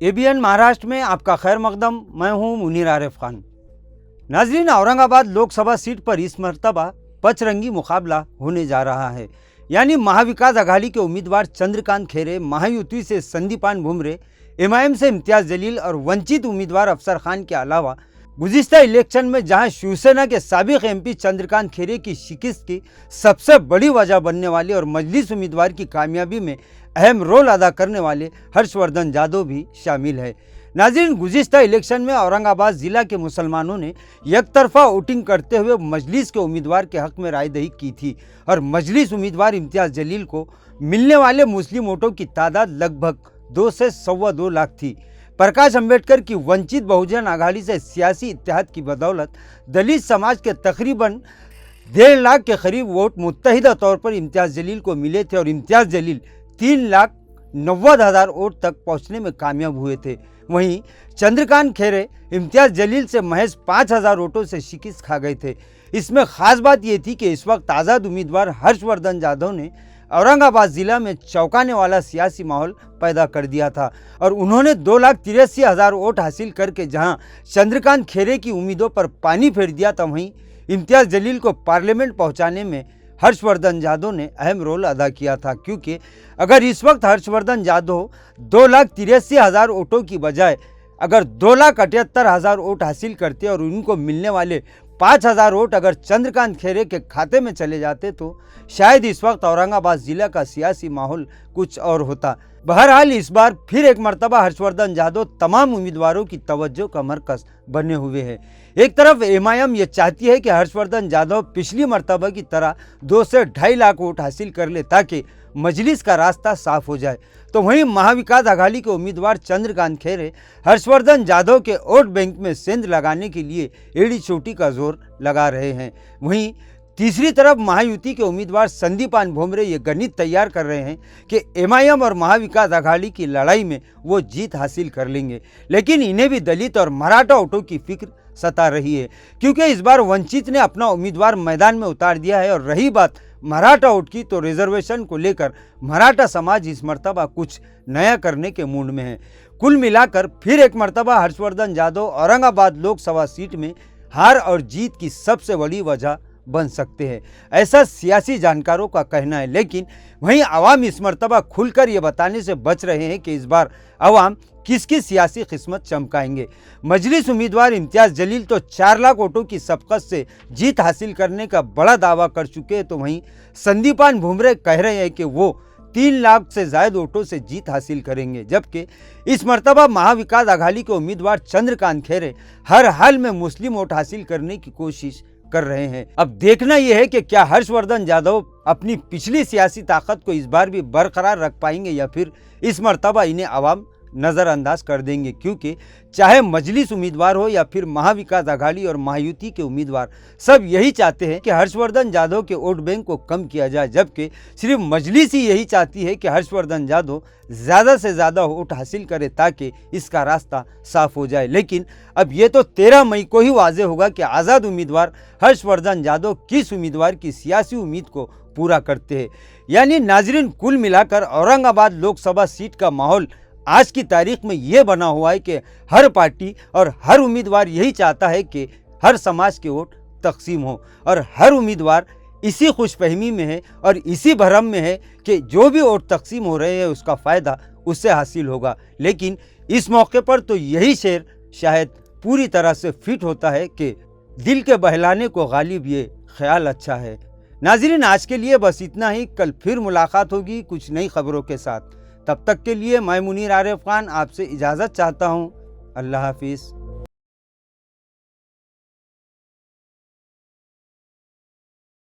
ABN Maharashtra में आपका खैर मकदम। मैं हूं मुनीर आरिफ खान। नाजरीन, औरंगाबाद लोकसभा सीट पर इस मरतबा पचरंगी मुकाबला होने जा रहा है। यानी महाविकास आघाड़ी के उम्मीदवार चंद्रकांत खैरे, महायुति से संदीपान भुमरे, एमआईएम से इम्तियाज जलील और वंचित उम्मीदवार अफसर खान के अलावा गुज़िश्ता इलेक्शन में जहां शिवसेना के साबिक एमपी चंद्रकांत खैरे की शिकस्त की सबसे बड़ी वजह बनने वाले और मजलिस उम्मीदवार की कामयाबी में अहम रोल अदा करने वाले हर्षवर्धन जाधव भी शामिल है। नाज़रीन, गुज़िश्ता इलेक्शन में औरंगाबाद ज़िला के मुसलमानों ने एकतरफा वोटिंग करते हुए मजलिस के उम्मीदवार के हक में रायदही की थी और मजलिस उम्मीदवार इम्तियाज जलील को मिलने वाले मुस्लिम वोटों की तादाद लगभग 2 से 2.25 लाख थी। प्रकाश अंबेडकर की वंचित बहुजन आघाड़ी से सियासी इत्तेहाद की बदौलत दलित समाज के तकरीबन 1.5 लाख के करीब वोट मुत्तहिदा तौर पर इम्तियाज जलील को मिले थे और इम्तियाज जलील 3,90,000 वोट तक पहुंचने में कामयाब हुए थे। वहीं चंद्रकांत खैरे इम्तियाज जलील से महज 5,000 वोटों से शिकस्त खा गए थे। इसमें खास बात यह थी कि इस वक्त आज़ाद उम्मीदवार हर्षवर्धन जाधव ने औरंगाबाद ज़िला में चौंकाने वाला सियासी माहौल पैदा कर दिया था और उन्होंने 2,83,000 वोट हासिल करके जहां चंद्रकांत खैरे की उम्मीदों पर पानी फेर दिया था, वहीं इम्तियाज जलील को पार्लियामेंट पहुंचाने में हर्षवर्धन जाधव ने अहम रोल अदा किया था। क्योंकि अगर इस वक्त हर्षवर्धन जाधव 2,83,000 वोटों की बजाय अगर 2,78,000 वोट हासिल करते और उनको मिलने वाले 5,000 वोट अगर चंद्रकांत खैरे के खाते में चले जाते तो शायद इस वक्त औरंगाबाद ज़िला का सियासी माहौल कुछ और होता। बहरहाल इस बार फिर एक मरतबा हर्षवर्धन जाधव तमाम उम्मीदवारों की तवज्जो का मरकज़ बने हुए हैं। एक तरफ एमआईएम ये चाहती है कि हर्षवर्धन जाधव पिछली मरतबा की तरह 2 से 2.5 लाख वोट हासिल कर ले ताकि मजलिस का रास्ता साफ हो जाए, तो वहीं महाविकास आघाड़ी के उम्मीदवार चंद्रकांत खैरे हर्षवर्धन जाधव के वोट बैंक में सेंध लगाने के लिए एड़ी चोटी का जोर लगा रहे हैं। वहीं तीसरी तरफ महायुति के उम्मीदवार संदीपान भुमरे ये गणित तैयार कर रहे हैं कि एमआईएम और महाविकास आघाड़ी की लड़ाई में वो जीत हासिल कर लेंगे, लेकिन इन्हें भी दलित और मराठा वोटों की फिक्र सता रही है क्योंकि इस बार वंचित ने अपना उम्मीदवार मैदान में उतार दिया है। और रही बात मराठा वोट की, तो रिजर्वेशन को लेकर मराठा समाज इस मरतबा कुछ नया करने के मूड में है। कुल मिलाकर फिर एक मरतबा हर्षवर्धन जाधव औरंगाबाद लोकसभा सीट में हार और जीत की सबसे बड़ी वजह बन सकते हैं, ऐसा सियासी जानकारों का कहना है। लेकिन वहीं अवाम इस मरतबा खुलकर ये बताने से बच रहे हैं कि इस बार अवाम किसकी सियासी किस्मत चमकाएंगे। मजलिस उम्मीदवार इम्तियाज जलील तो 4 लाख वोटों की सबकत से जीत हासिल करने का बड़ा दावा कर चुके हैं, तो वहीं संदीपान भुमरे कह रहे हैं कि वो 3 लाख से ज़्यादा वोटों से जीत हासिल करेंगे। जबकि इस मरतबा महाविकास आघाड़ी के उम्मीदवार चंद्रकांत खैरे हर हाल में मुस्लिम वोट हासिल करने की कोशिश कर रहे हैं। अब देखना यह है कि क्या हर्षवर्धन जाधव अपनी पिछली सियासी ताकत को इस बार भी बरकरार रख पाएंगे या फिर इस मरतबा इन्हें अवाम नज़रअंदाज कर देंगे। क्योंकि चाहे मजलिस उम्मीदवार हो या फिर महाविकास आघाड़ी और महायुति के उम्मीदवार, सब यही चाहते हैं कि हर्षवर्धन जाधव के वोट बैंक को कम किया जाए, जबकि सिर्फ मजलिस ही यही चाहती है कि हर्षवर्धन जाधव ज़्यादा से ज़्यादा वोट हासिल करे ताकि इसका रास्ता साफ हो जाए। लेकिन अब ये तो 13 मई को ही वाज़ेह होगा कि आज़ाद उम्मीदवार हर्षवर्धन जाधव किस उम्मीदवार की सियासी उम्मीद को पूरा करते हैं। यानी नाजरीन, कुल मिलाकर औरंगाबाद लोकसभा सीट का माहौल आज की तारीख में ये बना हुआ है कि हर पार्टी और हर उम्मीदवार यही चाहता है कि हर समाज के वोट तकसीम हो और हर उम्मीदवार इसी खुशफहमी में है और इसी भरम में है कि जो भी वोट तकसीम हो रहे हैं उसका फ़ायदा उससे हासिल होगा। लेकिन इस मौके पर तो यही शेर शायद पूरी तरह से फिट होता है कि दिल के बहलाने को गालिब ये ख्याल अच्छा है। नाज़रीन, आज के लिए बस इतना ही। कल फिर मुलाकात होगी कुछ नई खबरों के साथ। तब तक के लिए मैं मुनीर आरिफ खान आपसे इजाज़त चाहता हूँ। अल्लाह हाफिज़।